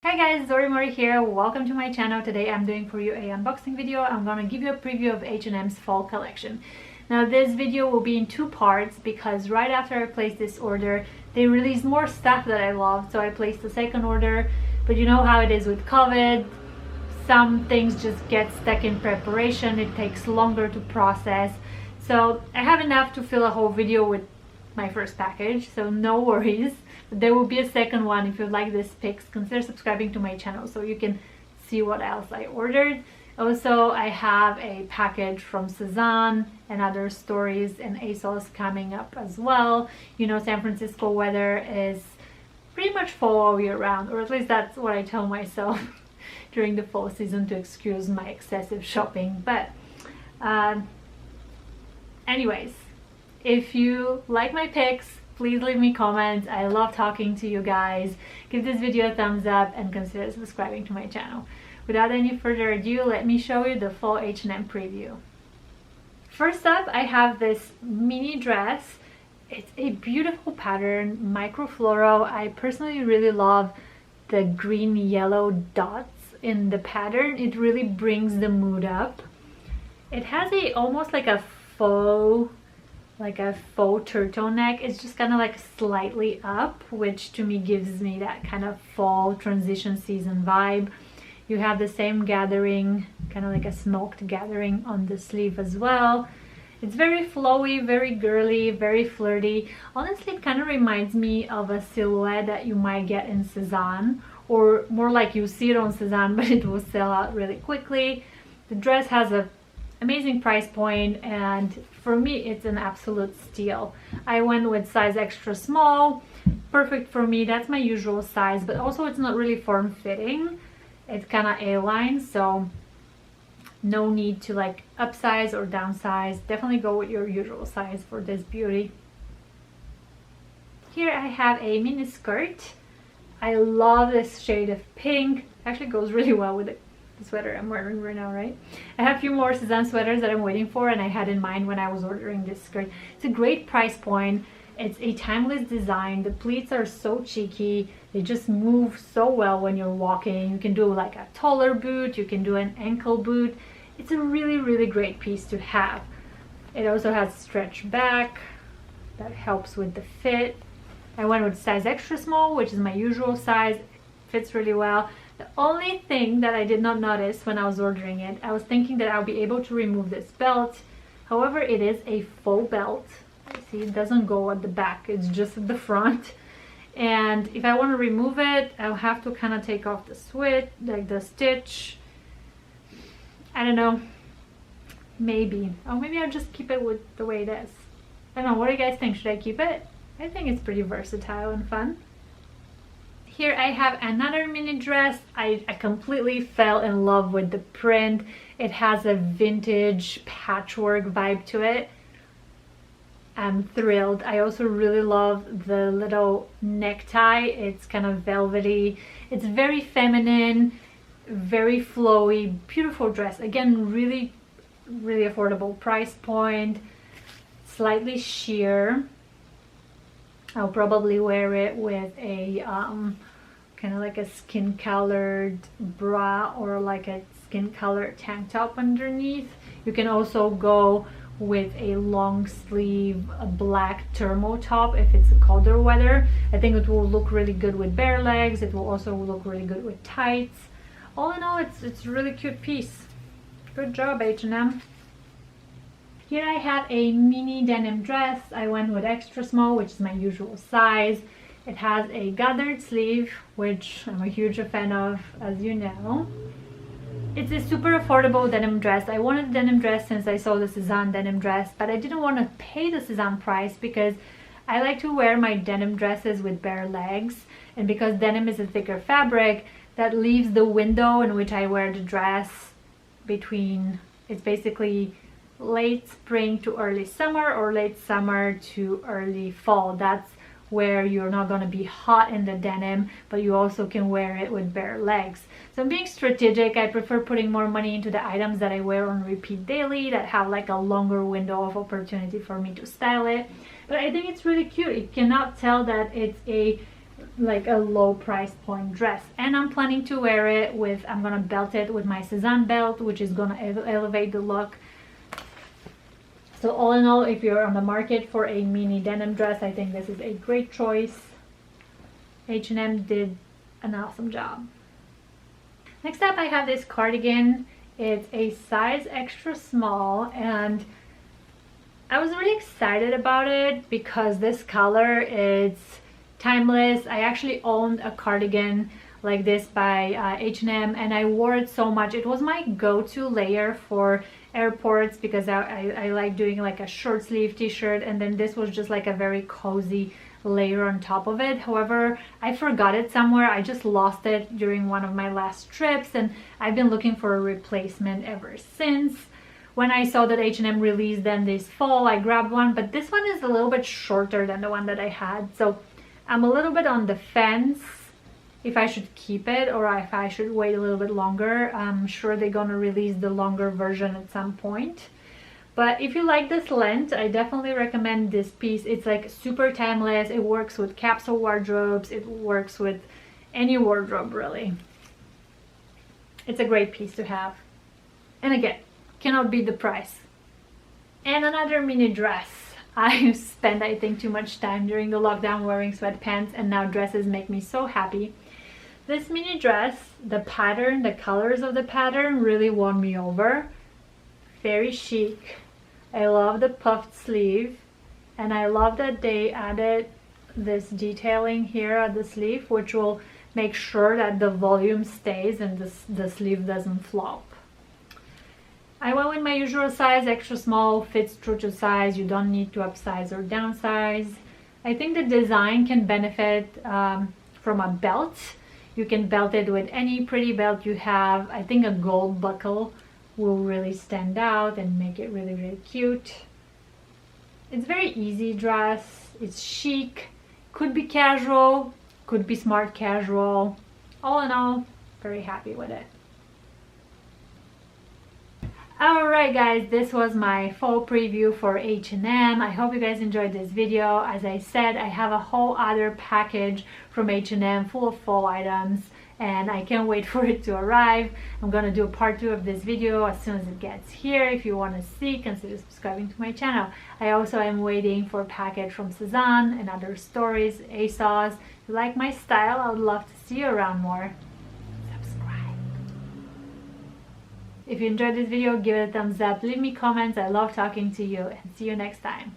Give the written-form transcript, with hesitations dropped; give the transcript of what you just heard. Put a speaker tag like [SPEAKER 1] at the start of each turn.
[SPEAKER 1] Hi guys, Mori here. Welcome to my channel. Today I'm doing for you a unboxing video. I'm gonna give you a preview of H&M's fall collection. Now this video will be in two parts because right after I placed this order, they released more stuff that I love, so I placed the second order. But you know how it is with COVID. Some things just get stuck in preparation. It takes longer to process. So I have enough to fill a whole video with my first package, so no worries. There will be a second one. If you like this pics, consider subscribing to my channel so you can see what else I ordered. Also, I have a package from Sezane and other stories and ASOS coming up as well. You know, San Francisco weather is pretty much fall all year round, or at least that's what I tell myself during the fall season to excuse my excessive shopping. But anyways, if you like my pics, please leave me comments. I love talking to you guys. Give this video a thumbs up and consider subscribing to my channel. Without any further ado, let me show you the fall H&M preview. First up, I have this mini dress. It's a beautiful pattern, microfloral. I personally really love the green yellow dots in the pattern. It really brings the mood up. It has almost like a faux turtleneck. It's just kind of like slightly up, which to me gives me that kind of fall transition season vibe. You have the same gathering, kind of like a smoked gathering on the sleeve as well. It's very flowy, very girly, very flirty. Honestly, it kind of reminds me of a silhouette that you might get in Sezane, or more like you see it on Sezane, but it will sell out really quickly. The dress has an amazing price point, and for me it's an absolute steal. I went with size extra small, perfect for me. That's my usual size, but also it's not really form-fitting. It's kind of A-line, so no need to like upsize or downsize. Definitely go with your usual size for this beauty. Here I have a mini skirt. I love this shade of pink. Actually goes really well with it. The sweater I'm wearing right now, right? I have a few more Sezane sweaters that I'm waiting for and I had in mind when I was ordering this skirt. It's a great price point. It's a timeless design. The pleats are so cheeky. They just move so well when you're walking. You can do like a taller boot. You can do an ankle boot. It's a really, really great piece to have. It also has stretch back. That helps with the fit. I went with size extra small, which is my usual size. It fits really well. The only thing that I did not notice when I was ordering it, I was thinking that I'll be able to remove this belt. However, it is a faux belt. See, it doesn't go at the back, it's just at the front. And if I want to remove it, I'll have to kind of take off the switch, like the stitch. I don't know. Maybe. Or maybe I'll just keep it with the way it is. I don't know, what do you guys think? Should I keep it? I think it's pretty versatile and fun. Here I have another mini dress. I completely fell in love with the print. It has a vintage patchwork vibe to it. I'm thrilled. I also really love the little necktie. It's kind of velvety. It's very feminine, very flowy, beautiful dress. Again, really, really affordable price point, slightly sheer. I'll probably wear it with a kind of like a skin colored bra or like a skin colored tank top underneath. You can also go with a long sleeve black thermal top if it's a colder weather. I think it will look really good with bare legs. It will also look really good with tights. All in all, it's a really cute piece. Good job, H&M. Here I have a mini denim dress. I went with extra small, which is my usual size. It has a gathered sleeve, which I'm a huge fan of, as you know. It's a super affordable denim dress. I wanted a denim dress since I saw the Sezane denim dress, but I didn't want to pay the Sezane price because I like to wear my denim dresses with bare legs, and because denim is a thicker fabric, that leaves the window in which I wear the dress between, it's basically late spring to early summer or late summer to early fall. That's where you're not going to be hot in the denim, but you also can wear it with bare legs. So I'm being strategic. I prefer putting more money into the items that I wear on repeat daily, that have like a longer window of opportunity for me to style it. But I think it's really cute. You cannot tell that it's a like a low price point dress, and I'm planning to wear it with, I'm gonna belt it with my Sezane belt, which is gonna elevate the look. So all in all, if you're on the market for a mini denim dress, I think this is a great choice. H&M did an awesome job. Next up, I have this cardigan. It's a size extra small, and I was really excited about it because this color is timeless. I actually owned a cardigan like this by H&M, and I wore it so much. It was my go-to layer for airports because I like doing like a short sleeve t-shirt, and then this was just like a very cozy layer on top of it. However, I forgot it somewhere. I just lost it during one of my last trips, and I've been looking for a replacement ever since. When I saw that H&M released them this fall, I grabbed one, but this one is a little bit shorter than the one that I had, so I'm a little bit on the fence if I should keep it or if I should wait a little bit longer. I'm sure they're gonna release the longer version at some point. But if you like this length, I definitely recommend this piece. It's like super timeless. It works with capsule wardrobes. It works with any wardrobe, really. It's a great piece to have. And again, cannot beat the price. And another mini dress. I spent, I think, too much time during the lockdown wearing sweatpants, and now dresses make me so happy. This mini dress, the pattern, the colors of the pattern really won me over. Very chic. I love the puffed sleeve, and I love that they added this detailing here at the sleeve, which will make sure that the volume stays and the sleeve doesn't flop. I went with my usual size, extra small, fits true to size. You don't need to upsize or downsize. I think the design can benefit from a belt. You can belt it with any pretty belt you have. I think a gold buckle will really stand out and make it really, really cute. It's very easy dress. It's chic. Could be casual, could be smart casual. All in all, very happy with it. Alright guys, this was my fall preview for H&M. I hope you guys enjoyed this video. As I said, I have a whole other package from H&M full of fall items, and I can't wait for it to arrive. I'm gonna do a part 2 of this video as soon as it gets here. If you want to see, consider subscribing to my channel. I also am waiting for a package from Sezane and other stories, ASOS. If you like my style, I would love to see you around more. If you enjoyed this video, give it a thumbs up, leave me comments. I love talking to you, and see you next time.